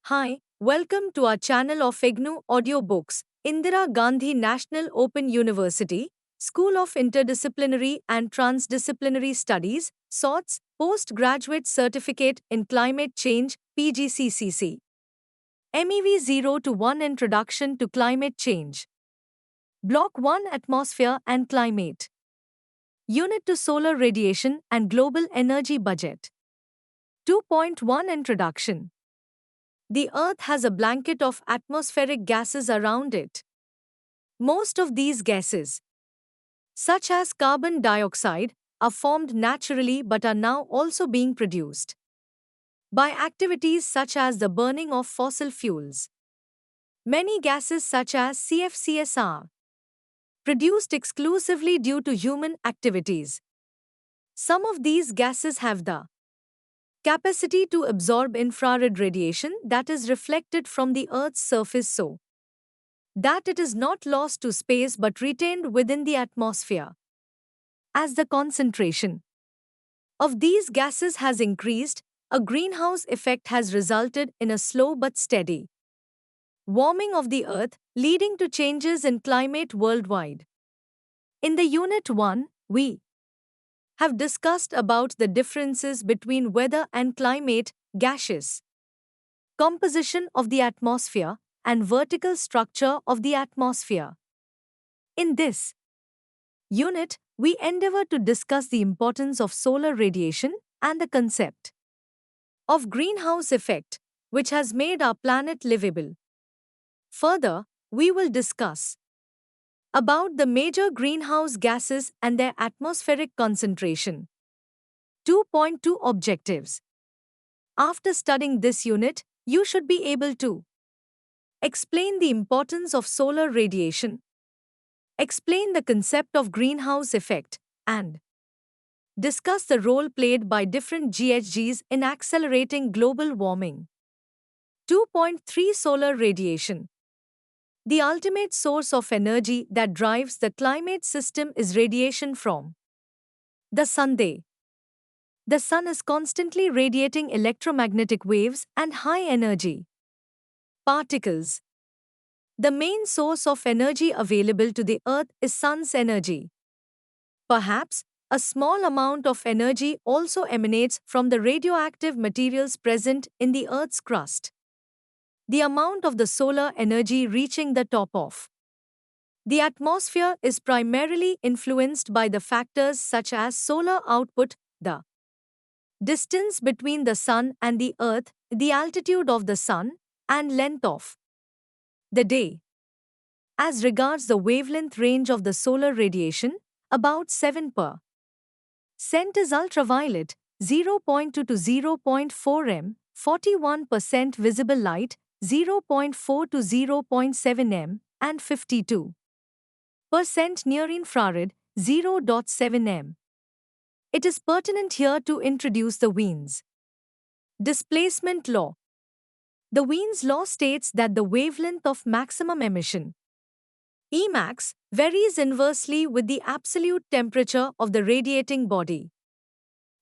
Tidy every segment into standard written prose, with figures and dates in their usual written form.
Hi, welcome to our channel of IGNOU Audiobooks, Indira Gandhi National Open University, School of Interdisciplinary and Transdisciplinary Studies, SOTS, Postgraduate Certificate in Climate Change, PGCCC. MEV 0 to 1 Introduction to Climate Change. Block 1 Atmosphere and Climate. Unit to Solar Radiation and Global Energy Budget. 2.1 Introduction. The Earth has a blanket of atmospheric gases around it. Most of these gases, such as carbon dioxide, are formed naturally but are now also being produced by activities such as the burning of fossil fuels. Many gases, such as CFCs, are produced exclusively due to human activities. Some of these gases have the capacity to absorb infrared radiation that is reflected from the Earth's surface so that it is not lost to space but retained within the atmosphere. As the concentration of these gases has increased, a greenhouse effect has resulted in a slow but steady warming of the Earth, leading to changes in climate worldwide. In the Unit 1, we have discussed about the differences between weather and climate, gaseous composition of the atmosphere, and vertical structure of the atmosphere. In this unit, we endeavor to discuss the importance of solar radiation and the concept of greenhouse effect, which has made our planet livable. Further, we will discuss about the major greenhouse gases and their atmospheric concentration. 2.2 Objectives. After studying this unit, you should be able to explain the importance of solar radiation, explain the concept of greenhouse effect, and discuss the role played by different GHGs in accelerating global warming. 2.3 Solar radiation. The ultimate source of energy that drives the climate system is radiation from the sun. The sun is constantly radiating electromagnetic waves and high energy particles. The main source of energy available to the Earth is sun's energy. Perhaps, a small amount of energy also emanates from the radioactive materials present in the Earth's crust. The amount of the solar energy reaching the top of the atmosphere is primarily influenced by the factors such as solar output, the distance between the sun and the Earth, the altitude of the sun, and length of the day. As regards the wavelength range of the solar radiation, about 7% is ultraviolet, 0.2 to 0.4 m, 41% visible light, 0.4 to 0.7 m, and 52% near infrared, 0.7 m. It is pertinent here to introduce the Wien's displacement law. The Wien's law states that the wavelength of maximum emission, Emax, varies inversely with the absolute temperature of the radiating body.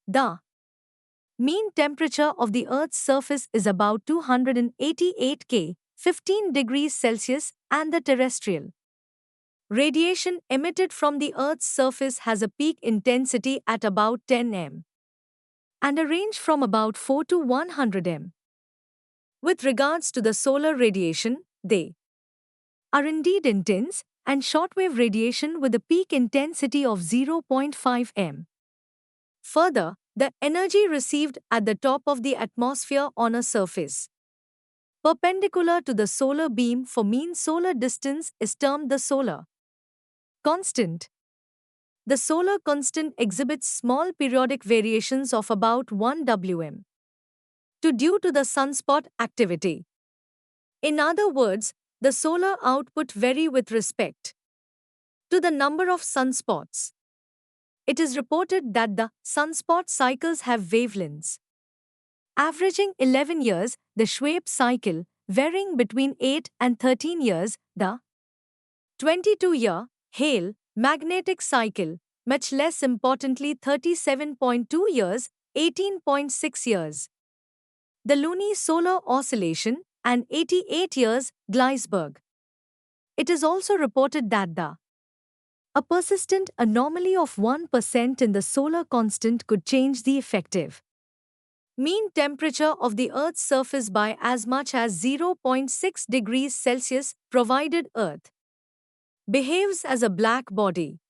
The mean temperature of the Earth's surface is about 288 K, 15 degrees Celsius, and the terrestrial radiation emitted from the Earth's surface has a peak intensity at about 10 m and a range from about 4 to 100 m. With regards to the solar radiation, they are indeed intense, and shortwave radiation with a peak intensity of 0.5 m. Further, the energy received at the top of the atmosphere on a surface perpendicular to the solar beam for mean solar distance is termed the solar constant. The solar constant exhibits small periodic variations of about 1 Wm due to the sunspot activity. In other words, the solar output vary with respect to the number of sunspots. It is reported that the sunspot cycles have wavelengths averaging 11 years, the Schwabe cycle varying between 8 and 13 years, the 22-year Hale magnetic cycle, much less importantly 37.2 years, 18.6 years. The lunisolar oscillation, and 88 years, Gleisberg. It is also reported that a persistent anomaly of 1% in the solar constant could change the effective mean temperature of the Earth's surface by as much as zero point 0.6 degrees Celsius, provided Earth behaves as a black body.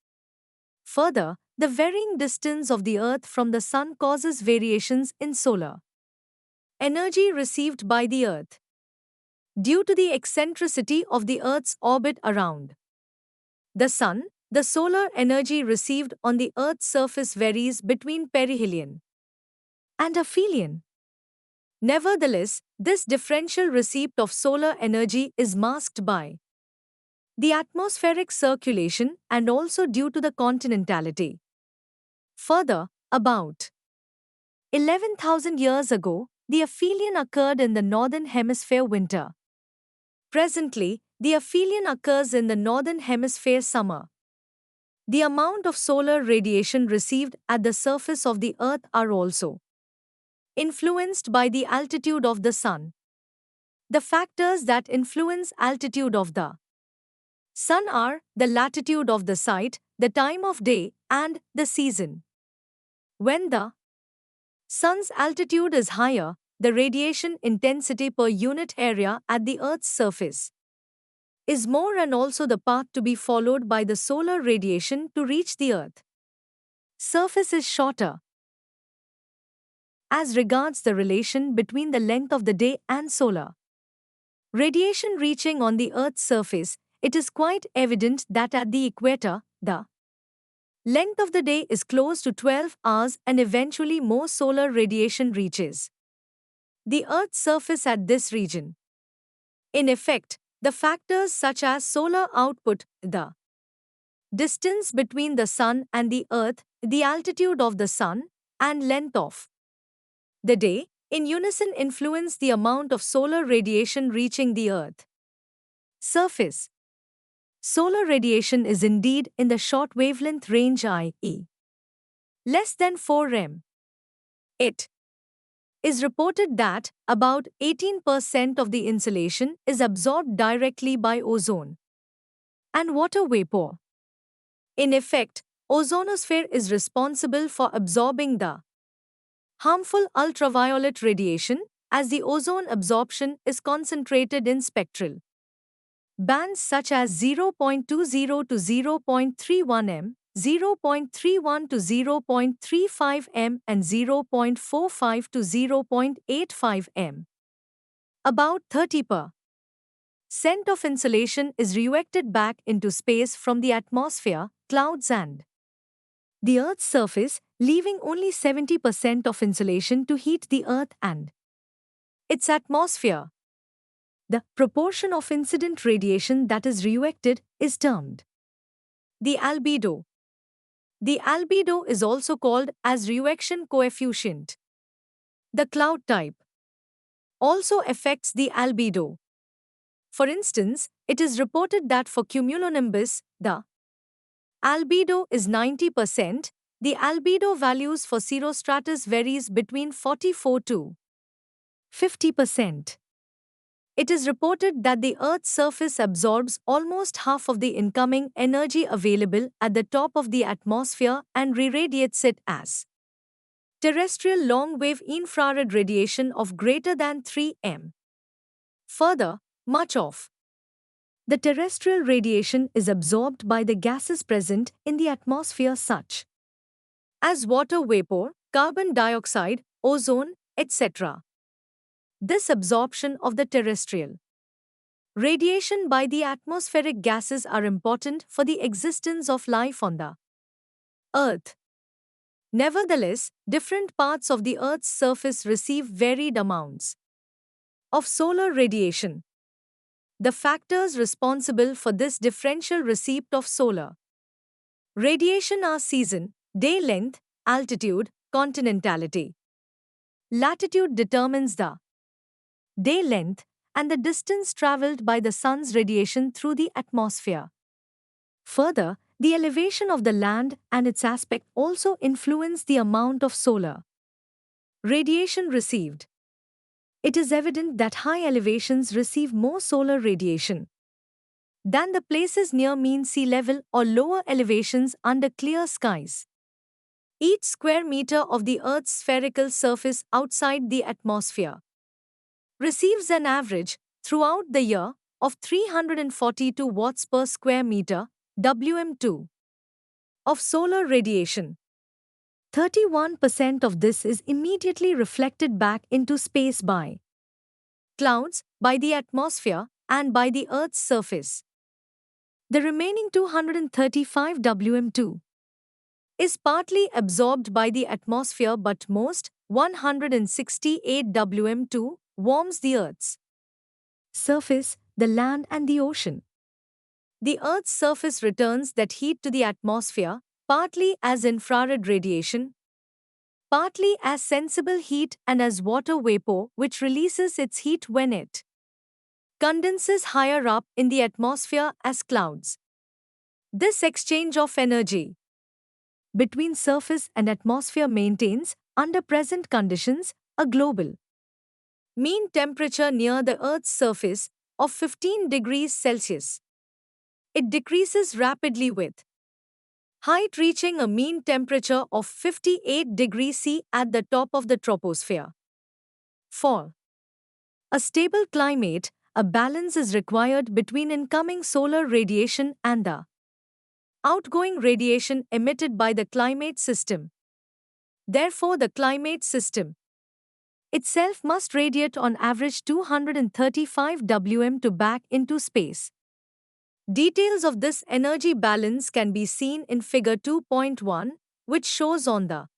Further, the varying distance of the Earth from the Sun causes variations in solar energy received by the Earth. Due to the eccentricity of the Earth's orbit around the Sun, the solar energy received on the Earth's surface varies between perihelion and aphelion. Nevertheless, this differential receipt of solar energy is masked by the atmospheric circulation and also due to the continentality. Further, about 11,000 years ago, the aphelion occurred in the northern hemisphere winter. Presently, the aphelion occurs in the northern hemisphere summer. The amount of solar radiation received at the surface of the Earth are also influenced by the altitude of the Sun. The factors that influence altitude of the Sun are the latitude of the site, the time of day, and the season. When the Sun's altitude is higher, the radiation intensity per unit area at the Earth's surface is more and also the path to be followed by the solar radiation to reach the Earth surface is shorter. As regards the relation between the length of the day and solar radiation reaching on the Earth's surface, it is quite evident that at the equator, the length of the day is close to 12 hours and eventually more solar radiation reaches the Earth's surface at this region. In effect, the factors such as solar output, the distance between the Sun and the Earth, the altitude of the Sun, and length of the day, in unison influence the amount of solar radiation reaching the Earth surface. Solar radiation is indeed in the short wavelength range, i.e., less than 4 m. It is reported that about 18% of the insolation is absorbed directly by ozone and water vapor. In effect, ozonosphere is responsible for absorbing the harmful ultraviolet radiation, as the ozone absorption is concentrated in spectral bands such as 0.20 to 0.31 m, 0.31 to 0.35 m, and 0.45 to 0.85 m. About 30% of insolation is rejected back into space from the atmosphere, clouds, and the Earth's surface, leaving only 70% of insolation to heat the Earth and its atmosphere. The proportion of incident radiation that is rejected is termed the albedo. The albedo is also called as rejection coefficient. The cloud type also affects the albedo. For instance, it is reported that for cumulonimbus, the albedo is 90%. The albedo values for cirrostratus varies between 44 to 50%. It is reported that the Earth's surface absorbs almost half of the incoming energy available at the top of the atmosphere and re-radiates it as terrestrial long-wave infrared radiation of greater than 3 m. Further, much of the terrestrial radiation is absorbed by the gases present in the atmosphere such as water vapor, carbon dioxide, ozone, etc. This absorption of the terrestrial radiation by the atmospheric gases are important for the existence of life on the Earth. Nevertheless, different parts of the Earth's surface receive varied amounts of solar radiation. The factors responsible for this differential receipt of solar radiation are season, day length, altitude, continentality. Latitude determines the day length and the distance traveled by the Sun's radiation through the atmosphere. Further, the elevation of the land and its aspect also influence the amount of solar radiation received. it is evident that high elevations receive more solar radiation than the places near mean sea level or lower elevations under clear skies. Each square meter of the Earth's spherical surface outside the atmosphere receives an average, throughout the year, of 342 watts per square meter, WM2, of solar radiation. 31% of this is immediately reflected back into space by clouds, by the atmosphere, and by the Earth's surface. The remaining 235 WM2 is partly absorbed by the atmosphere, but most, 168 WM2, warms the Earth's surface, the land, and the ocean. The Earth's surface returns that heat to the atmosphere, partly as infrared radiation, partly as sensible heat and as water vapor, which releases its heat when it condenses higher up in the atmosphere as clouds. This exchange of energy between surface and atmosphere maintains, under present conditions, a global mean temperature near the Earth's surface of 15 degrees Celsius. It decreases rapidly with height reaching a mean temperature of 58 degrees C at the top of the troposphere. For a stable climate, a balance is required between incoming solar radiation and the outgoing radiation emitted by the climate system. Therefore, the climate system itself must radiate on average 235 WM2 back into space. Details of this energy balance can be seen in Figure 2.1, which shows on the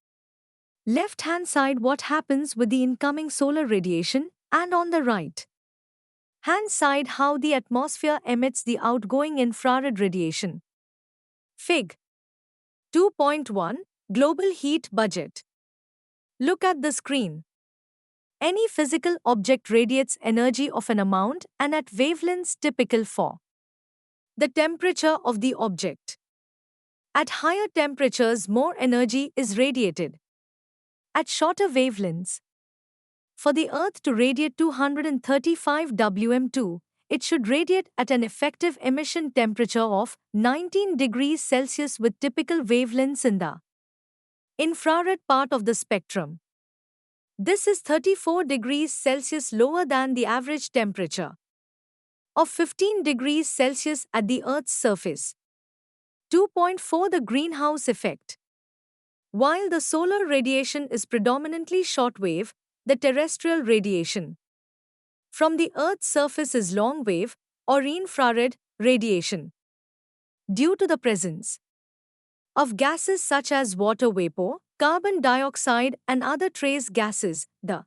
left-hand side what happens with the incoming solar radiation, and on the right-hand side how the atmosphere emits the outgoing infrared radiation. Fig. 2.1, Global Heat Budget. Look at the screen. Any physical object radiates energy of an amount and at wavelengths typical for the temperature of the object. At higher temperatures, more energy is radiated. At shorter wavelengths, for the Earth to radiate 235 WM2, it should radiate at an effective emission temperature of 19 degrees Celsius with typical wavelengths in the infrared part of the spectrum. This is 34 degrees Celsius lower than the average temperature of 15 degrees Celsius at the Earth's surface. 2.4 The greenhouse effect. While the solar radiation is predominantly shortwave, the terrestrial radiation from the Earth's surface is long-wave or infrared radiation. Due to the presence of gases such as water vapor, carbon dioxide, and other trace gases, the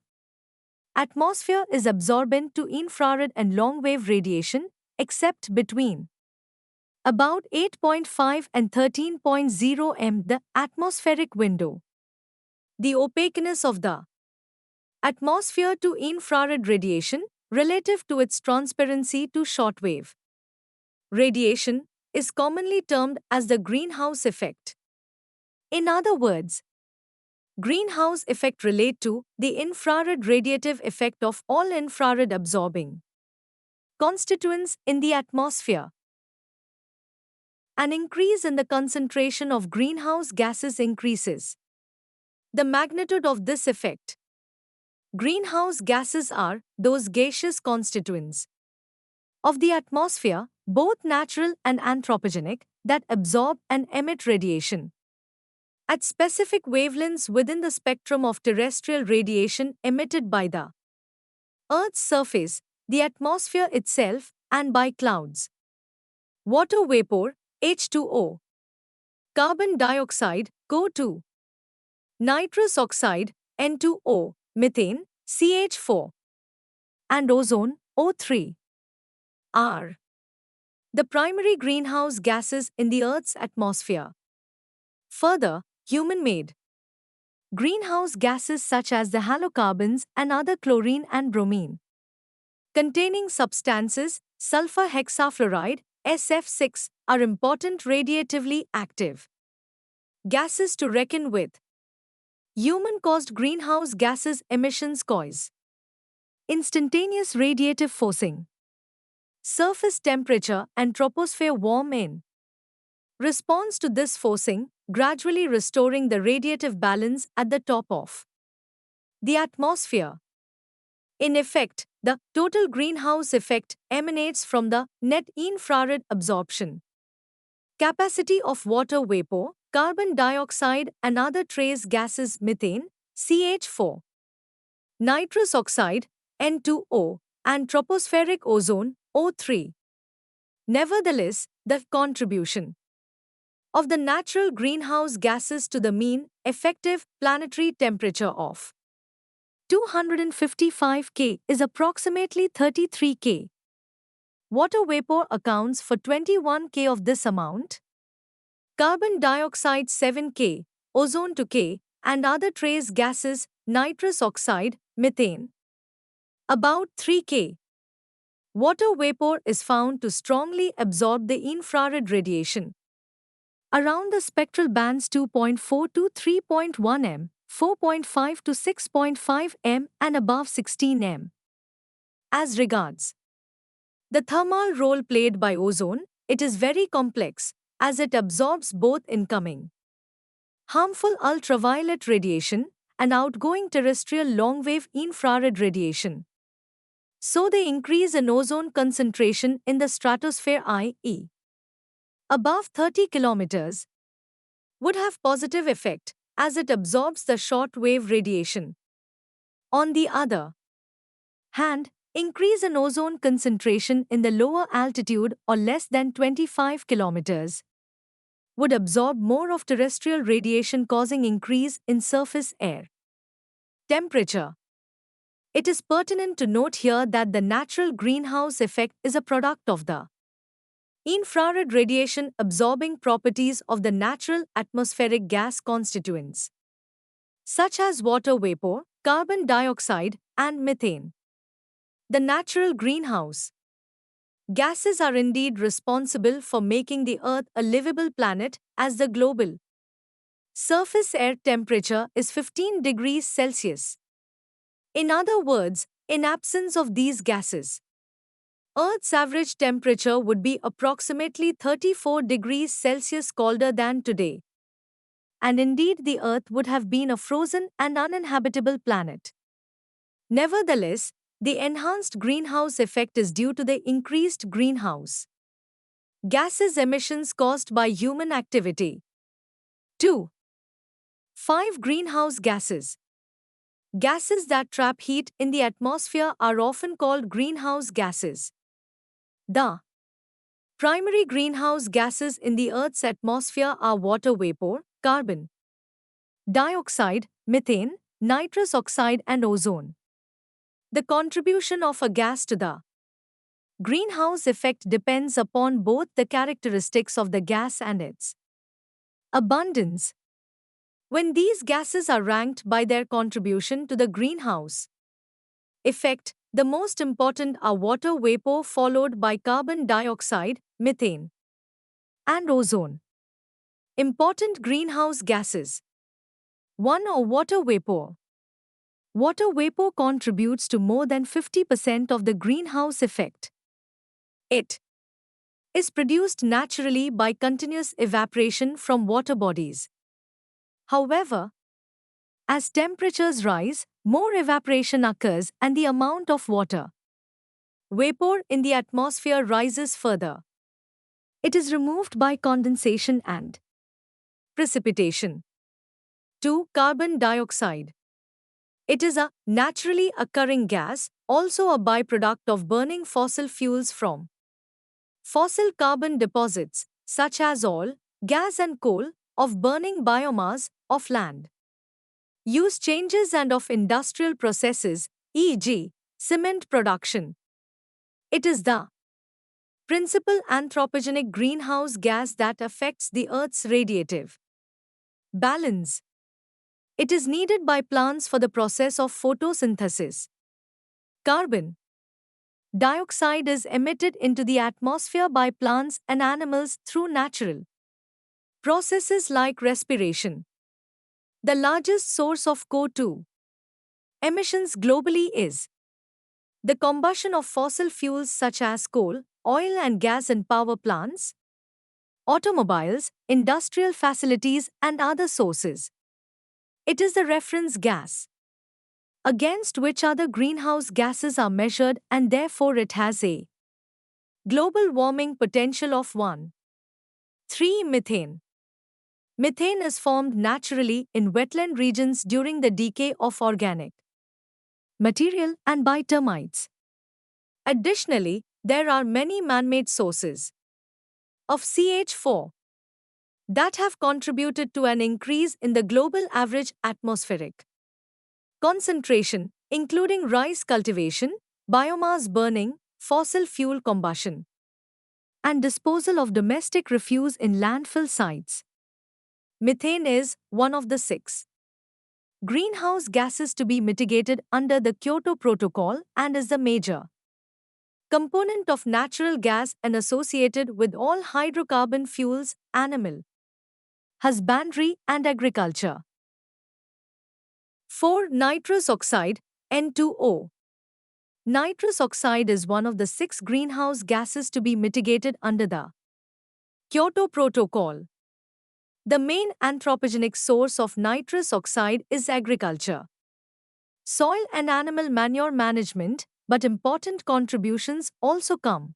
atmosphere is absorbent to infrared and long-wave radiation, except between about 8.5 and 13.0 m. The atmospheric window. The opaqueness of the atmosphere to infrared radiation, relative to its transparency to shortwave radiation, is commonly termed as the greenhouse effect. In other words, greenhouse effect relate to the infrared radiative effect of all infrared absorbing constituents in the atmosphere. An increase in the concentration of greenhouse gases increases the magnitude of this effect. Greenhouse gases are those gaseous constituents of the atmosphere, both natural and anthropogenic, that absorb and emit radiation at specific wavelengths within the spectrum of terrestrial radiation emitted by the Earth's surface, the atmosphere itself, and by clouds, water vapor, H2O, carbon dioxide, CO2, nitrous oxide, N2O, methane, CH4, and ozone, O3, are the primary greenhouse gases in the Earth's atmosphere. Further, human-made greenhouse gases such as the halocarbons and other chlorine and bromine containing substances, sulfur hexafluoride, SF6, are important radiatively active gases to reckon with. Human-caused greenhouse gases emissions cause Instantaneous radiative forcing. Surface temperature and troposphere warm in response to this forcing, gradually restoring the radiative balance at the top of the atmosphere. In effect, the total greenhouse effect emanates from the net infrared absorption capacity of water vapor, carbon dioxide, and other trace gases methane, CH4, nitrous oxide, N2O, and tropospheric ozone, O3. Nevertheless, the contribution of the natural greenhouse gases to the mean effective planetary temperature of 255 K is approximately 33 K. Water vapor accounts for 21 K of this amount. Carbon dioxide 7 K, ozone 2 K, and other trace gases, nitrous oxide, methane, about 3 K. Water vapor is found to strongly absorb the infrared radiation around the spectral bands 2.4 to 3.1 m, 4.5 to 6.5 m, and above 16 m. As regards the thermal role played by ozone, it is very complex, as it absorbs both incoming harmful ultraviolet radiation and outgoing terrestrial long-wave infrared radiation. So the increase in ozone concentration in the stratosphere, i.e., above 30 kilometers, would have positive effect as it absorbs the short-wave radiation. On the other hand, increase in ozone concentration in the lower altitude or less than 25 kilometers would absorb more of terrestrial radiation, causing increase in surface air temperature. It is pertinent to note here that the natural greenhouse effect is a product of the infrared radiation absorbing properties of the natural atmospheric gas constituents, such as water vapor, carbon dioxide, and methane. The natural greenhouse gases are indeed responsible for making the Earth a livable planet, as the global surface air temperature is 15 degrees Celsius. In other words, in absence of these gases, Earth's average temperature would be approximately 34 degrees Celsius colder than today. And indeed, the Earth would have been a frozen and uninhabitable planet. Nevertheless, the enhanced greenhouse effect is due to the increased greenhouse gases emissions caused by human activity. 2. 5. Greenhouse gases. Gases that trap heat in the atmosphere are often called greenhouse gases. The primary greenhouse gases in the Earth's atmosphere are water vapor, carbon dioxide, methane, nitrous oxide, and ozone. The contribution of a gas to the greenhouse effect depends upon both the characteristics of the gas and its abundance. When these gases are ranked by their contribution to the greenhouse effect, the most important are water vapor, followed by carbon dioxide, methane, and ozone. Important greenhouse gases. 1. Water vapor. Water vapor contributes to more than 50% of the greenhouse effect. It is produced naturally by continuous evaporation from water bodies. However, as temperatures rise, more evaporation occurs and the amount of water vapor in the atmosphere rises further. It is removed by condensation and precipitation. 2. Carbon dioxide. It is a naturally occurring gas, also a byproduct of burning fossil fuels from fossil carbon deposits, such as oil, gas, and coal, of burning biomass, of land use changes, and of industrial processes, e.g., cement production. It is the principal anthropogenic greenhouse gas that affects the Earth's radiative balance. It is needed by plants for the process of photosynthesis. Carbon dioxide is emitted into the atmosphere by plants and animals through natural processes like respiration. The largest source of CO2 emissions globally is The combustion of fossil fuels such as coal, oil and gas in power plants, automobiles, industrial facilities and other sources. It is the reference gas against which other greenhouse gases are measured, and therefore it has a global warming potential of 1. 3. Methane. Methane is formed naturally in wetland regions during the decay of organic material and by termites. Additionally, there are many man-made sources of CH4 that have contributed to an increase in the global average atmospheric concentration, including rice cultivation, biomass burning, fossil fuel combustion, and disposal of domestic refuse in landfill sites. Methane is one of the 6 greenhouse gases to be mitigated under the Kyoto Protocol and is the major component of natural gas and associated with all hydrocarbon fuels, animal husbandry and agriculture. 4. Nitrous oxide, N2O. Nitrous oxide is one of the 6 greenhouse gases to be mitigated under the Kyoto Protocol. The main anthropogenic source of nitrous oxide is agriculture, soil and animal manure management, but important contributions also come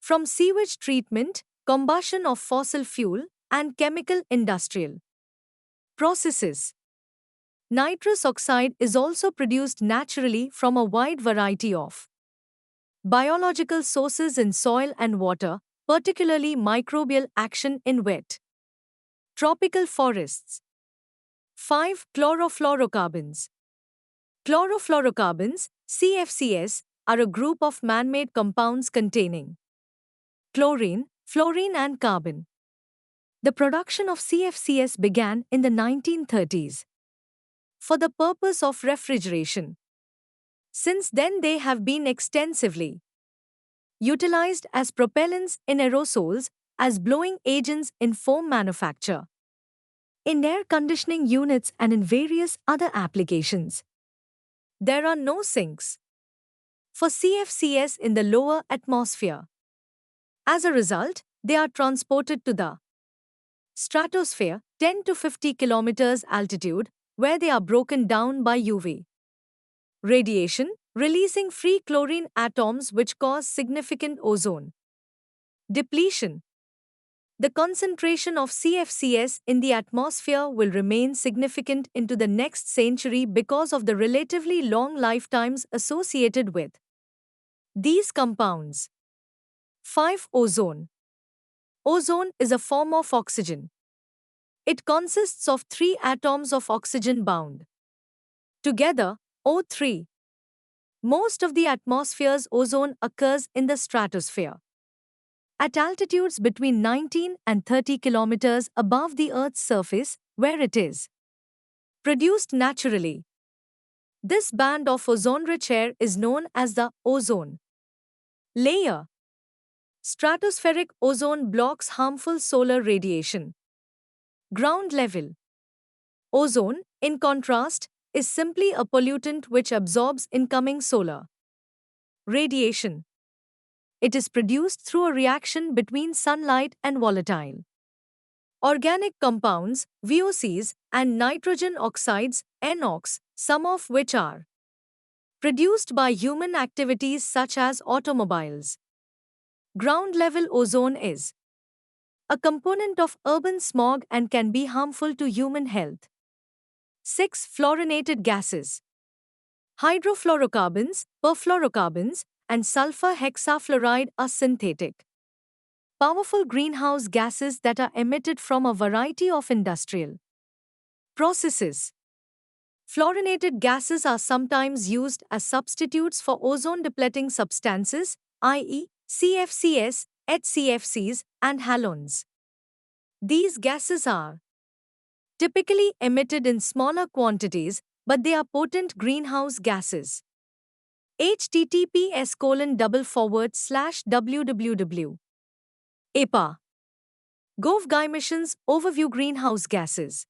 from sewage treatment, combustion of fossil fuel, and chemical industrial processes. Nitrous oxide is also produced naturally from a wide variety of biological sources in soil and water, particularly microbial action in wet tropical forests. 5. Chlorofluorocarbons. Chlorofluorocarbons, CFCs, are a group of man-made compounds containing chlorine, fluorine and carbon. The production of CFCs began in the 1930s for the purpose of refrigeration. Since then they have been extensively utilized as propellants in aerosols, as blowing agents in foam manufacture, in air conditioning units and in various other applications. There are no sinks for CFCs in the lower atmosphere. As a result, they are transported to the stratosphere, 10 to 50 kilometers altitude, where they are broken down by UV radiation, releasing free chlorine atoms which cause significant ozone depletion. The concentration of CFCs in the atmosphere will remain significant into the next century because of the relatively long lifetimes associated with these compounds. 5. Ozone. Ozone is a form of oxygen. It consists of 3 atoms of oxygen bound together, O3. Most of the atmosphere's ozone occurs in the stratosphere, at altitudes between 19 and 30 kilometers above the Earth's surface, where it is produced naturally. This band of ozone-rich air is known as the ozone layer. Stratospheric ozone blocks harmful solar radiation. Ground level ozone, in contrast, is simply a pollutant which absorbs incoming solar radiation. It is produced through a reaction between sunlight and volatile organic compounds, VOCs, and nitrogen oxides, NOx, some of which are produced by human activities such as automobiles. Ground-level ozone is a component of urban smog and can be harmful to human health. 6. Fluorinated gases. Hydrofluorocarbons, perfluorocarbons, and sulfur hexafluoride are synthetic, powerful greenhouse gases that are emitted from a variety of industrial processes. Fluorinated gases are sometimes used as substitutes for ozone-depleting substances, i.e., CFCs, HCFCs, and halogens. These gases are typically emitted in smaller quantities, but they are potent greenhouse gases. https://www. EPA. Gov Emissions Overview Greenhouse Gases.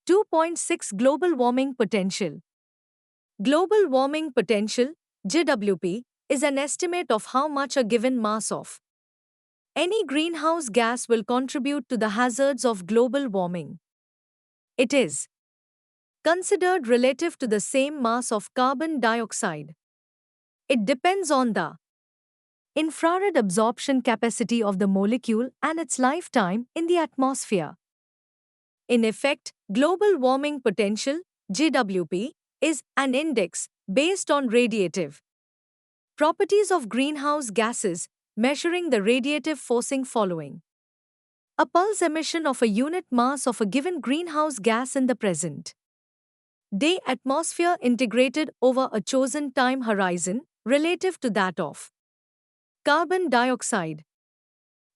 2.6 Global Warming Potential. Global warming potential GWP, is an estimate of how much a given mass of any greenhouse gas will contribute to the hazards of global warming. It is considered relative to the same mass of carbon dioxide. It depends on the infrared absorption capacity of the molecule and its lifetime in the atmosphere. In effect, global warming potential (GWP) is an index based on radiative properties of greenhouse gases, measuring the radiative forcing following a pulse emission of a unit mass of a given greenhouse gas in the present day atmosphere integrated over a chosen time horizon relative to that of carbon dioxide.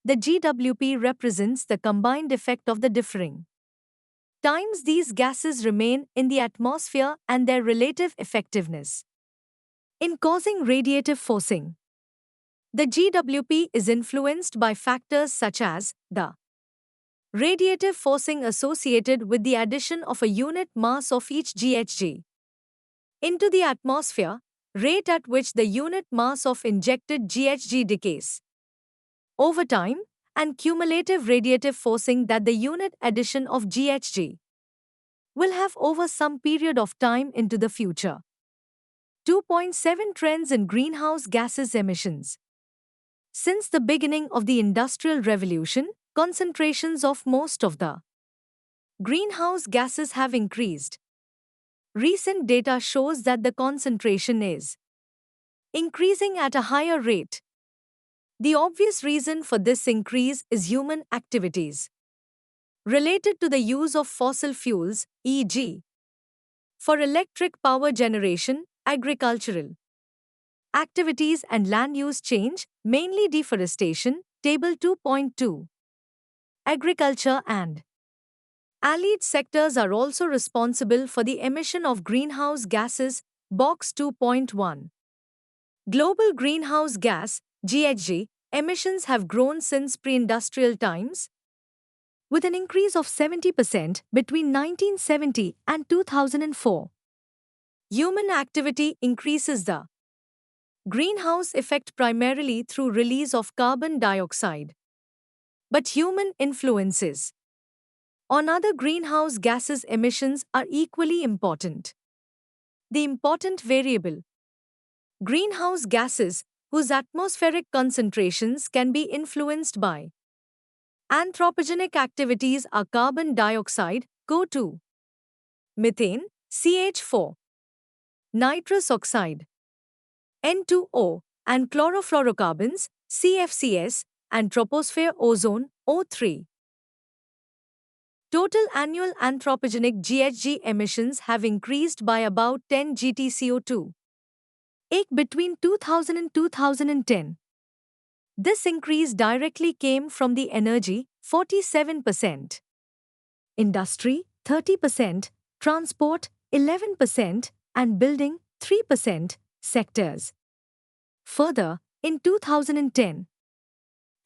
The GWP represents the combined effect of the differing times these gases remain in the atmosphere and their relative effectiveness in causing radiative forcing. The GWP is influenced by factors such as the radiative forcing associated with the addition of a unit mass of each GHG into the atmosphere, rate at which the unit mass of injected GHG decays over time, and cumulative radiative forcing that the unit addition of GHG will have over some period of time into the future. 2.7 Trends in greenhouse gases emissions. Since the beginning of the Industrial Revolution, concentrations of most of the greenhouse gases have increased. Recent data shows that the concentration is increasing at a higher rate. The obvious reason for this increase is human activities related to the use of fossil fuels, e.g., for electric power generation, agricultural activities and land use change, mainly deforestation, Table 2.2. Agriculture and allied sectors are also responsible for the emission of greenhouse gases, Box 2.1. Global greenhouse gas, GHG, emissions have grown since pre-industrial times, with an increase of 70% between 1970 and 2004. Human activity increases the greenhouse effect primarily through release of carbon dioxide. But human influences on other greenhouse gases emissions are equally important. The important variable greenhouse gases, whose atmospheric concentrations can be influenced by anthropogenic activities, are carbon dioxide, CO2, methane, CH4, nitrous oxide, N2O, and chlorofluorocarbons, CFCs, and troposphere ozone, O3. Total annual anthropogenic GHG emissions have increased by about 10 GTCO2 between 2000 and 2010. This increase directly came from the energy, 47%, industry, 30%, transport, 11%, and building, 3% sectors. Further, in 2010,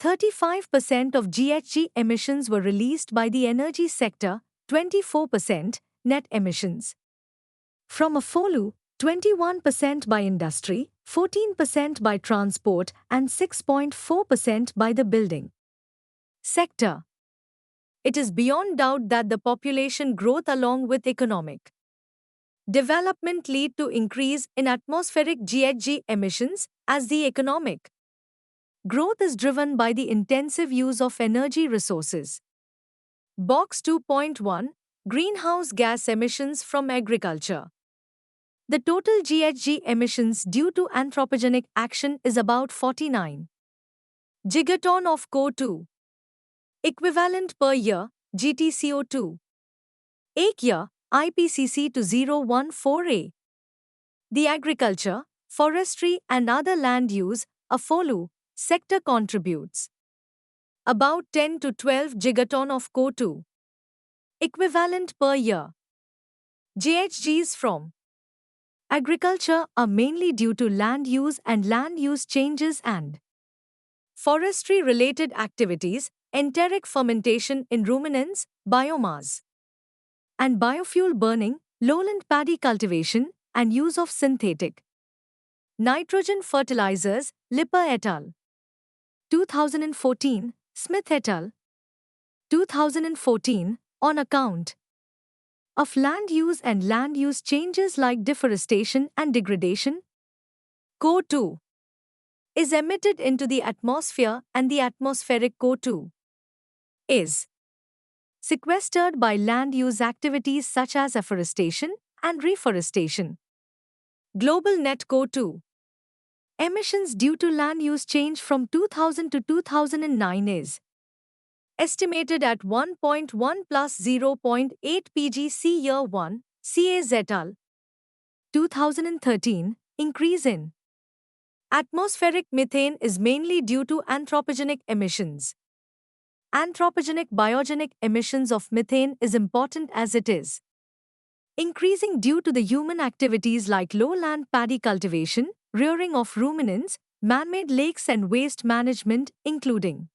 35% of GHG emissions were released by the energy sector, 24% net emissions from AFOLU, 21% by industry, 14% by transport, and 6.4% by the building sector. It is beyond doubt that the population growth along with economic development lead to increase in atmospheric GHG emissions as the economic growth is driven by the intensive use of energy resources. Box 2.1 Greenhouse gas emissions from agriculture. The total GHG emissions due to anthropogenic action is about 49 gigaton of CO2 equivalent per year, GTCO2. एक year, IPCC to 014A. The agriculture, forestry and other land use, AFOLU, sector contributes about 10 to 12 gigaton of CO2 equivalent per year. GHGs from agriculture are mainly due to land use and land use changes and forestry-related activities, enteric fermentation in ruminants, biomass, and biofuel burning, lowland paddy cultivation, and use of synthetic Nitrogen fertilizers, Lipper et al. 2014, Smith et al. 2014, on account of land use and land use changes like deforestation and degradation, CO2 is emitted into the atmosphere and the atmospheric CO2 is sequestered by land use activities such as afforestation and reforestation. Global net CO2 emissions due to land use change from 2000 to 2009 is estimated at 1.1 plus 0.8 pgc year 1, CAZ et al. 2013, increase in atmospheric methane is mainly due to anthropogenic emissions. Anthropogenic biogenic emissions of methane is important as it is increasing due to the human activities like lowland paddy cultivation, rearing of ruminants, man-made lakes and waste management, including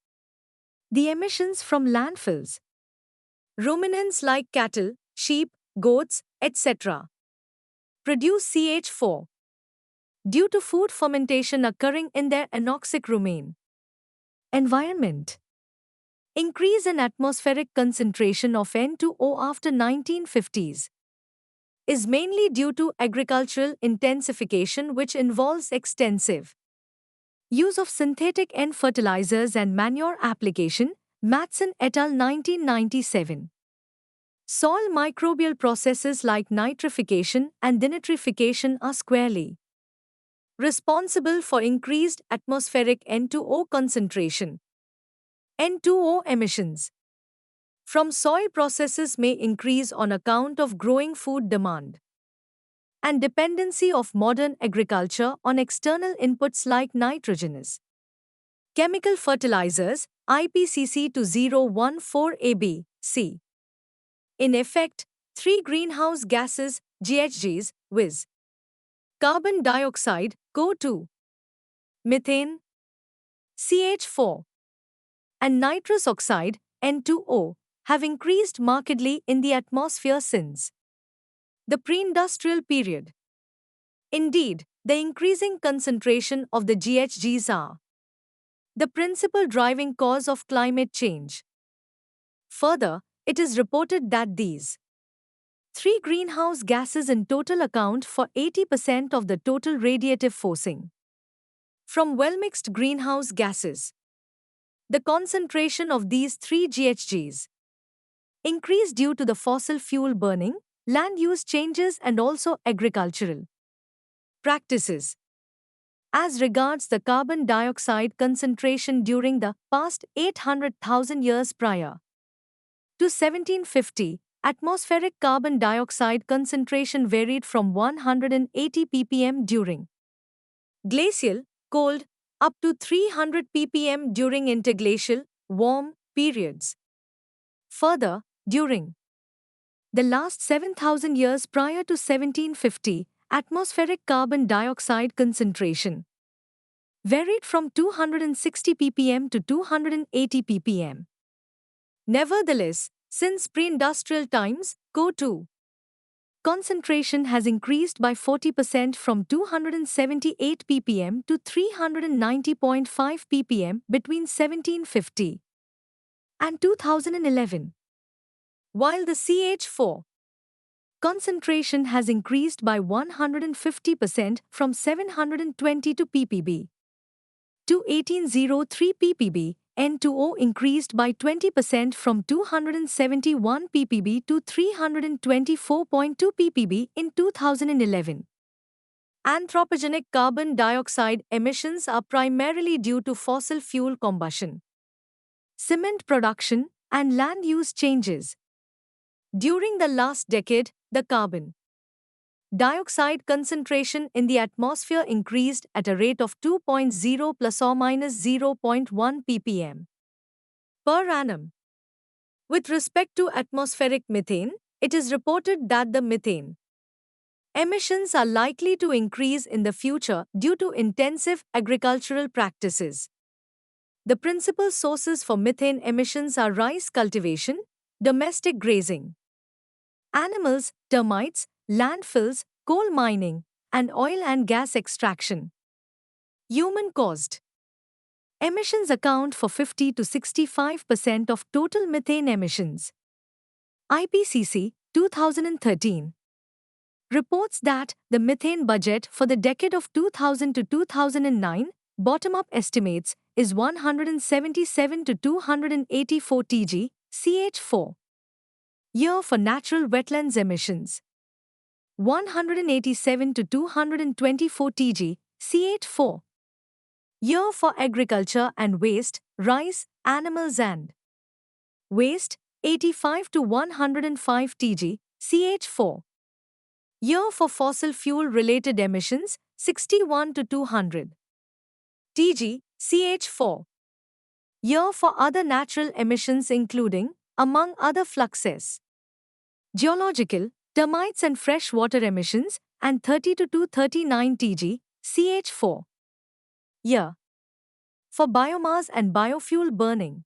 the emissions from landfills. Ruminants like cattle, sheep, goats, etc. produce CH4 due to food fermentation occurring in their anoxic rumen environment. Increase in atmospheric concentration of N2O after 1950s is mainly due to agricultural intensification which involves extensive use of synthetic N fertilizers and manure application, Matson et al. 1997. Soil microbial processes like nitrification and denitrification are squarely responsible for increased atmospheric N2O concentration. N2O emissions from soil processes may increase on account of growing food demand and dependency of modern agriculture on external inputs like nitrogenous chemical fertilizers, IPCC 2014 ABC. In effect, three greenhouse gases, GHGs, viz. Carbon dioxide, CO2, methane, CH4, and nitrous oxide, N2O, have increased markedly in the atmosphere since the pre-industrial period. Indeed, the increasing concentration of the GHGs are the principal driving cause of climate change. Further, it is reported that these three greenhouse gases in total account for 80% of the total radiative forcing from well-mixed greenhouse gases. The concentration of these three GHGs increase due to the fossil fuel burning, land use changes and also agricultural practices. As regards the carbon dioxide concentration during the past 800,000 years prior to 1750, atmospheric carbon dioxide concentration varied from 180 ppm during glacial, cold, up to 300 ppm during interglacial, warm periods. Further, during the last 7,000 years prior to 1750, atmospheric carbon dioxide concentration varied from 260 ppm to 280 ppm. Nevertheless, since pre-industrial times, CO2 concentration has increased by 40% from 278 ppm to 390.5 ppm between 1750 and 2011. While the CH4 concentration has increased by 150% from 722 ppb to 1803 ppb, N2O increased by 20% from 271 ppb to 324.2 ppb in 2011. Anthropogenic carbon dioxide emissions are primarily due to fossil fuel combustion, cement production, and land use changes. During the last decade, the carbon dioxide concentration in the atmosphere increased at a rate of 2.0 plus or minus 0.1 ppm per annum. With respect to atmospheric methane, it is reported that the methane emissions are likely to increase in the future due to intensive agricultural practices. The principal sources for methane emissions are rice cultivation, domestic grazing, animals, termites, landfills, coal mining, and oil and gas extraction. Human-caused emissions account for 50 to 65% of total methane emissions. IPCC 2013 reports that the methane budget for the decade of 2000 to 2009, bottom-up estimates, is 177 to 284 tg CH4 year for natural wetlands emissions, 187 to 224 tg CH4 year for agriculture and waste, rice, animals and waste, 85 to 105 tg CH4 year for fossil fuel-related emissions, 61 to 200 tg CH4 year for other natural emissions including, among other fluxes, geological, termites and freshwater emissions, and 30 to 239 tg CH4 year for biomass and biofuel burning.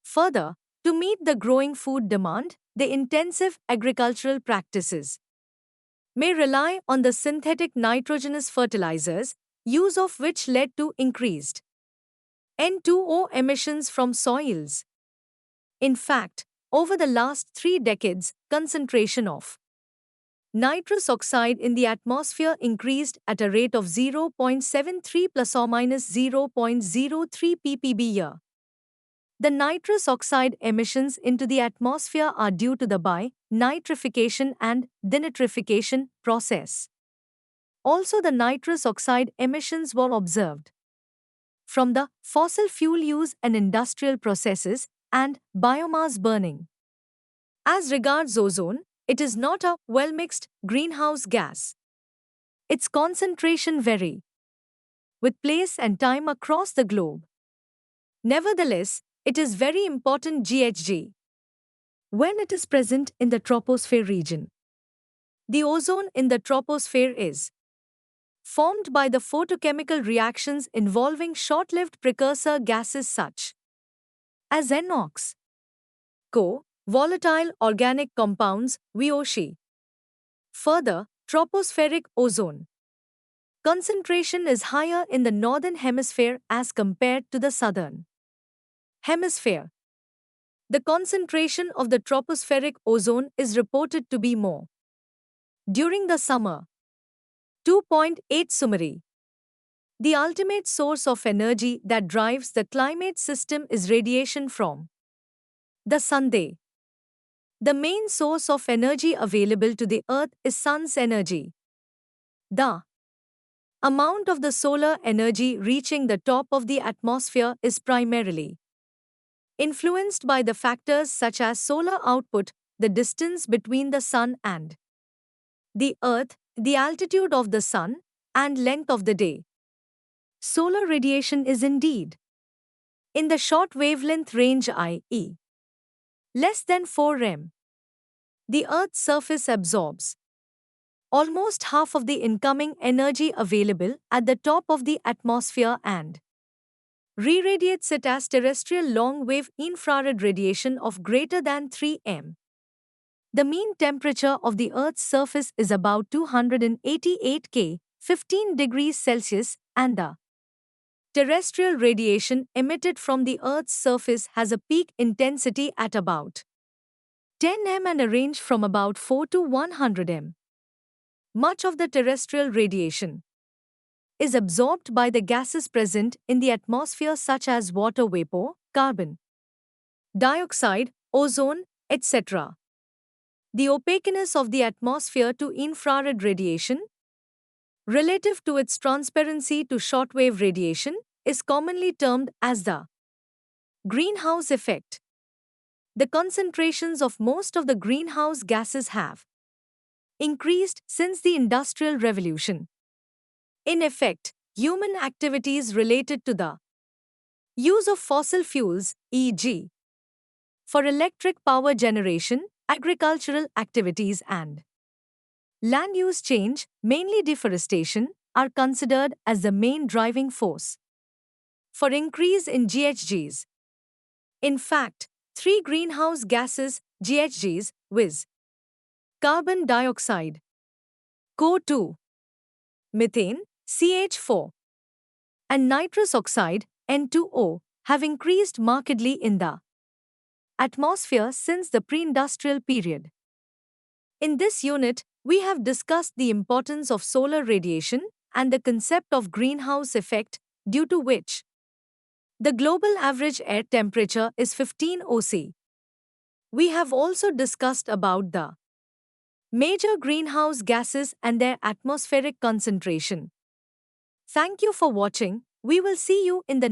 Further, to meet the growing food demand, the intensive agricultural practices may rely on the synthetic nitrogenous fertilizers, use of which led to increased N2O emissions from soils. In fact, over the last 3 decades, concentration of nitrous oxide in the atmosphere increased at a rate of 0.73 plus or minus 0.03 ppb year. The nitrous oxide emissions into the atmosphere are due to the nitrification and denitrification process. Also, the nitrous oxide emissions were observed from the fossil fuel use and industrial processes and biomass burning. As regards ozone, it is not a well-mixed greenhouse gas. Its concentration vary with place and time across the globe. Nevertheless, it is very important GHG when it is present in the troposphere region. The ozone in the troposphere is formed by the photochemical reactions involving short-lived precursor gases such as NOx, CO, volatile organic compounds, VOC. Further, tropospheric ozone concentration is higher in the northern hemisphere as compared to the southern hemisphere. The concentration of the tropospheric ozone is reported to be more during the summer. 2.8 Summary. The ultimate source of energy that drives the climate system is radiation from the sun. The main source of energy available to the Earth is sun's energy. The amount of the solar energy reaching the top of the atmosphere is primarily influenced by the factors such as solar output, the distance between the sun and the Earth, the altitude of the sun, and length of the day. Solar radiation is indeed in the short wavelength range, i.e., less than 4 m. The Earth's surface absorbs almost half of the incoming energy available at the top of the atmosphere and re-radiates it as terrestrial long-wave infrared radiation of greater than 3 m. The mean temperature of the Earth's surface is about 288 K, 15 degrees Celsius, and the terrestrial radiation emitted from the Earth's surface has a peak intensity at about 10 m and a range from about 4 to 100 m. Much of the terrestrial radiation is absorbed by the gases present in the atmosphere such as water vapor, carbon dioxide, ozone, etc. The opaqueness of the atmosphere to infrared radiation, relative to its transparency to shortwave radiation, is commonly termed as the greenhouse effect. The concentrations of most of the greenhouse gases have increased since the Industrial Revolution. In effect, human activities related to the use of fossil fuels, e.g., for electric power generation, agricultural activities and land use change, mainly deforestation, are considered as the main driving force for increase in GHGs. In fact, 3 greenhouse gases, GHGs, viz. Carbon dioxide, CO2, methane, CH4, and nitrous oxide, N2O, have increased markedly in the atmosphere since the pre-industrial period. In this unit, we have discussed the importance of solar radiation and the concept of greenhouse effect, due to which the global average air temperature is 15 oC. We have also discussed about the major greenhouse gases and their atmospheric concentration. Thank you for watching. We will see you in the